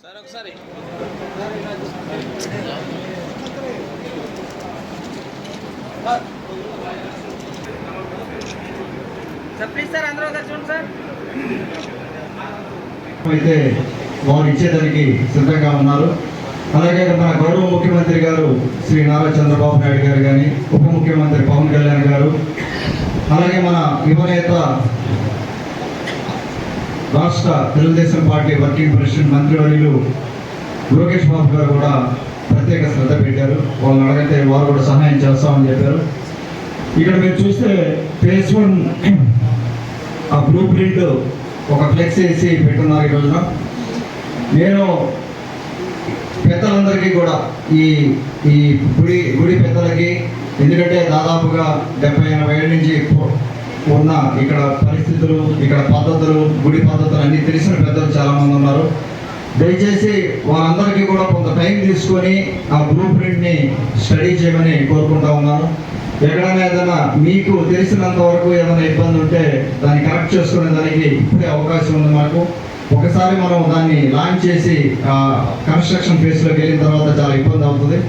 Sir ఒకసారి please sir అందరూ ఒకసారి చూడండి సార్. అయితే వారు ఇచ్చేదానికి సిద్ధంగా ఉన్నారు. అలాగే మన గౌరవ ముఖ్యమంత్రి గారు శ్రీ నారా చంద్రబాబు నాయుడు గారు కానీ, ఉప ముఖ్యమంత్రి పవన్ కళ్యాణ్ గారు, అలాగే మన యువనేత రాష్ట్ర తెలుగుదేశం పార్టీ వర్కింగ్ ప్రెసిడెంట్ మంత్రివర్యులు లోకేష్ బాబు గారు కూడా ప్రత్యేక శ్రద్ధ పెట్టారు. వాళ్ళని అడిగితే వారు కూడా సహాయం చేస్తామని చెప్పారు. ఇక్కడ మీరు చూస్తే ఫేజ్ 1 ఆ బ్లూ ప్రింట్ ఒక ఫ్లెక్స్ వేసి పెట్టున్నారు. ఈ రోజున నేను పెద్దలందరికీ కూడా ఈ ఈ గుడి పెద్దలకి, ఎందుకంటే దాదాపుగా 70-80 ఏళ్ళ నుంచి ఉన్న ఇక్కడ పరిస్థితులు, ఇక్కడ పద్ధతులు, గుడి పద్ధతులు అన్నీ తెలిసిన పెద్దలు చాలామంది ఉన్నారు. దయచేసి వాళ్ళందరికీ కూడా కొంత టైం తీసుకొని ఆ బ్లూ ప్రింట్ని స్టడీ చేయమని కోరుకుంటా ఉన్నాను. ఎక్కడైనా ఏదైనా మీకు తెలిసినంత వరకు ఏదైనా ఇబ్బంది ఉంటే దాన్ని కరెక్ట్ చేసుకునే దానికి ఇప్పుడే అవకాశం ఉంది మాకు. ఒకసారి మనం దాన్ని లాంచ్ చేసి కన్స్ట్రక్షన్ ఫేస్లోకి వెళ్ళిన తర్వాత చాలా ఇబ్బంది అవుతుంది.